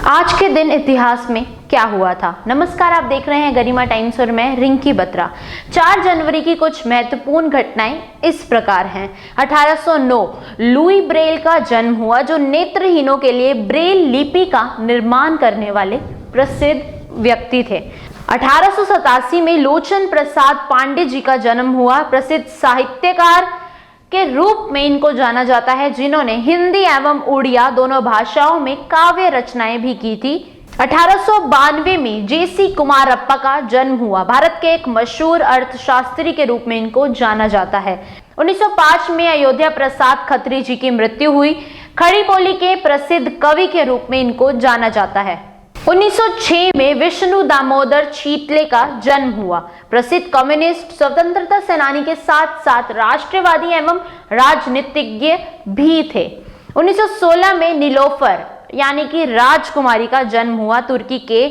आज के दिन इतिहास में क्या हुआ था। नमस्कार, आप देख रहे हैं गरिमा टाइम्स और मैं रिंकी बत्रा। 4 जनवरी की कुछ महत्वपूर्ण घटनाएं इस प्रकार हैं। 1809 लुई ब्रेल का जन्म हुआ, जो नेत्रहीनों के लिए ब्रेल लिपि का निर्माण करने वाले प्रसिद्ध व्यक्ति थे। 1887 में लोचन प्रसाद पांडे जी का जन्म हुआ। प्रसिद्ध साहित्यकार के रूप में इनको जाना जाता है, जिन्होंने हिंदी एवं उड़िया दोनों भाषाओं में काव्य रचनाएं भी की थी। 1892 में जेसी कुमारप्पा का जन्म हुआ। भारत के एक मशहूर अर्थशास्त्री के रूप में इनको जाना जाता है। 1905 में अयोध्या प्रसाद खत्री जी की मृत्यु हुई। खड़ी बोली के प्रसिद्ध कवि के रूप में इनको जाना जाता है। 1906 में विष्णु दामोदर चीतले का जन्म हुआ। प्रसिद्ध कम्युनिस्ट स्वतंत्रता सेनानी के साथ साथ राष्ट्रवादी एवं राजनीतिज्ञ भी थे। 1916 में नीलोफर यानी कि राजकुमारी का जन्म हुआ। तुर्की के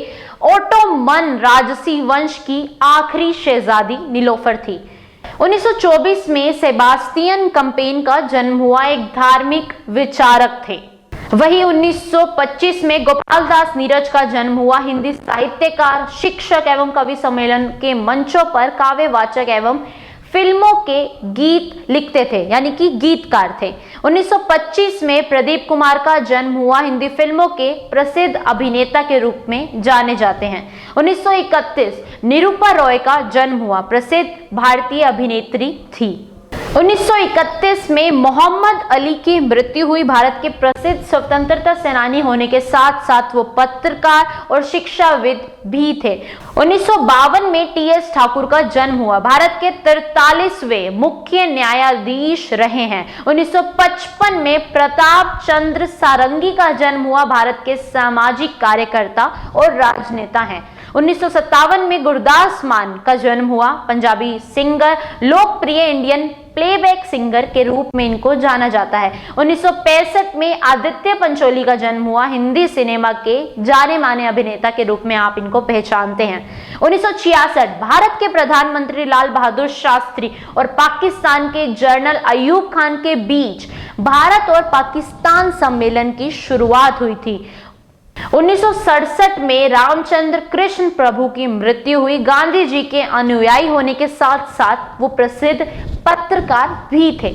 ओटोमन राजसी वंश की आखिरी शहजादी नीलोफर थी। 1924 में सेबास्टियन कंपेन का जन्म हुआ, एक धार्मिक विचारक थे। वही 1925 में गोपाल दास नीरज का जन्म हुआ। हिंदी साहित्यकार, शिक्षक एवं कवि सम्मेलन के मंचों पर काव्यवाचक एवं फिल्मों के गीत लिखते थे, यानी कि गीतकार थे। 1925 में प्रदीप कुमार का जन्म हुआ। हिंदी फिल्मों के प्रसिद्ध अभिनेता के रूप में जाने जाते हैं। 1931 निरूपा रॉय का जन्म हुआ। प्रसिद्ध भारतीय अभिनेत्री थी। 1931 में मोहम्मद अली की मृत्यु हुई। भारत के प्रसिद्ध स्वतंत्रता सेनानी होने के साथ साथ वो पत्रकार और शिक्षाविद भी थे। 1952 में टीएस ठाकुर का जन्म हुआ। भारत के 43वें मुख्य न्यायाधीश रहे हैं। 1955 में प्रताप चंद्र सारंगी का जन्म हुआ। भारत के सामाजिक कार्यकर्ता और राजनेता हैं। 1957 में गुरदास मान का जन्म हुआ। पंजाबी सिंगर, लोकप्रिय इंडियन प्लेबैक सिंगर के रूप में इनको जाना जाता है। 1965 में आदित्य पंचोली का जन्म हुआ। हिंदी सिनेमा के जाने माने अभिनेता के रूप में आप इनको पहचानते हैं। 1966 भारत के प्रधानमंत्री लाल बहादुर शास्त्री और पाकिस्तान के जनरल अयूब खान के बीच भारत और पाकिस्तान सम्मेलन की शुरुआत हुई थी। 1967 में रामचंद्र कृष्ण प्रभु की मृत्यु हुई। गांधी जी के अनुयायी होने के साथ साथ वो प्रसिद्ध पत्रकार भी थे।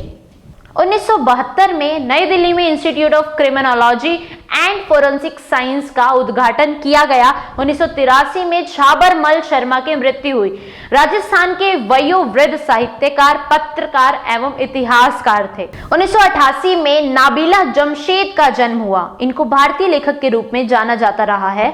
1972 में नई दिल्ली में institute of criminology and forensic science का उद्घाटन किया गया। 1983 में झाबरमल शर्मा की मृत्यु हुई। राजस्थान के वयोवृद्ध साहित्यकार, पत्रकार एवं इतिहासकार थे। 1988 में नाबिला जमशेद का जन्म हुआ। इनको भारतीय लेखक के रूप में जाना जाता रहा है।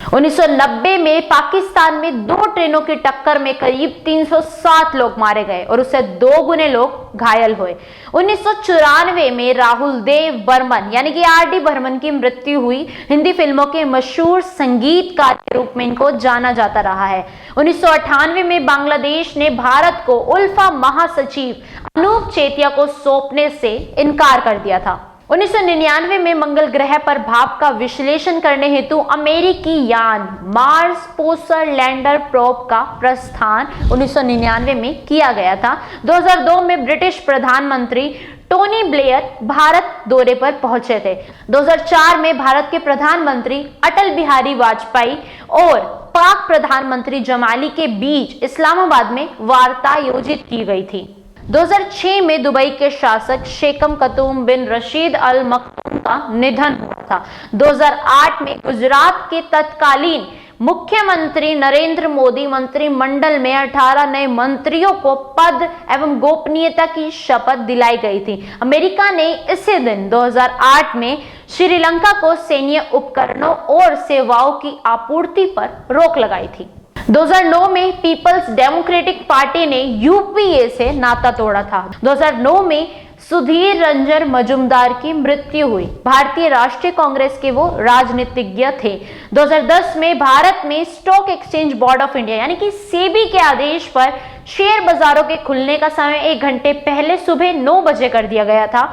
1990 में पाकिस्तान में 2 ट्रेनों की टक्कर में करीब 307 लोग मारे गए और उससे 2 गुने लोग घायल हुए। 1994 में राहुल देव बर्मन यानी कि आर डी बर्मन की मृत्यु हुई। हिंदी फिल्मों के मशहूर संगीतकार के रूप में इनको जाना जाता रहा है। 1998 में बांग्लादेश ने भारत को उल्फा महासचिव अनूप चेतिया को सौंपने से इनकार कर दिया था। 1999 में मंगल ग्रह पर भाप का विश्लेषण करने हेतु अमेरिकी यान मार्स पोसर लैंडर प्रोब का प्रस्थान 1999 में किया गया था। 2002 में ब्रिटिश प्रधानमंत्री टोनी ब्लेयर भारत दौरे पर पहुंचे थे। 2004 में भारत के प्रधानमंत्री अटल बिहारी वाजपेयी और पाक प्रधानमंत्री जमाली के बीच इस्लामाबाद में वार्ता आयोजित की गई थी। 2006 में दुबई के शासक शेख खतूम बिन रशीद अल मखदूम का निधन हुआ था। 2008 में गुजरात के तत्कालीन मुख्यमंत्री नरेंद्र मोदी मंत्रिमंडल में 18 नए मंत्रियों को पद एवं गोपनीयता की शपथ दिलाई गई थी। अमेरिका ने इसी दिन 2008 में श्रीलंका को सैन्य उपकरणों और सेवाओं की आपूर्ति पर रोक लगाई थी। 2009 में पीपल्स डेमोक्रेटिक पार्टी ने यूपीए से नाता तोड़ा था। 2009 में सुधीर रंजन मजूमदार की मृत्यु हुई। भारतीय राष्ट्रीय कांग्रेस के वो राजनीतिज्ञ थे। 2010 में भारत में stock exchange board of India यानी कि सेबी के आदेश पर शेयर बाजारों के खुलने का समय 1 घंटे पहले सुबह 9 बजे कर दिया गया था।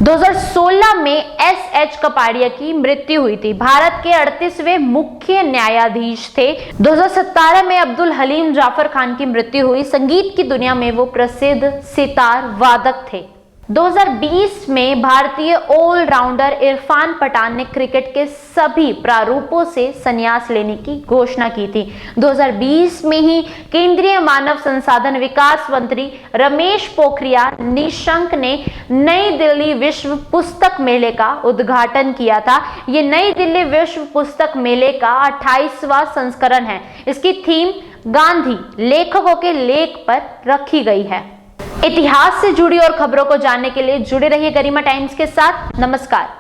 2016 में एस.एच. कपाड़िया की मृत्यु हुई थी। भारत के 38वें मुख्य न्यायाधीश थे। 2017 में अब्दुल हलीम जाफर खान की मृत्यु हुई। संगीत की दुनिया में वो प्रसिद्ध सितार वादक थे। 2020 में भारतीय ऑलराउंडर इरफान पठान ने क्रिकेट के सभी प्रारूपों से संन्यास लेने की घोषणा की थी। 2020 में ही केंद्रीय मानव संसाधन विकास मंत्री रमेश पोखरियाल निशंक ने नई दिल्ली विश्व पुस्तक मेले का उद्घाटन किया था। ये नई दिल्ली विश्व पुस्तक मेले का 28वां संस्करण है। इसकी थीम गांधी लेखकों के लेख पर रखी गई है। इतिहास से जुड़ी और खबरों को जानने के लिए जुड़े रहिए गरिमा टाइम्स के साथ। नमस्कार।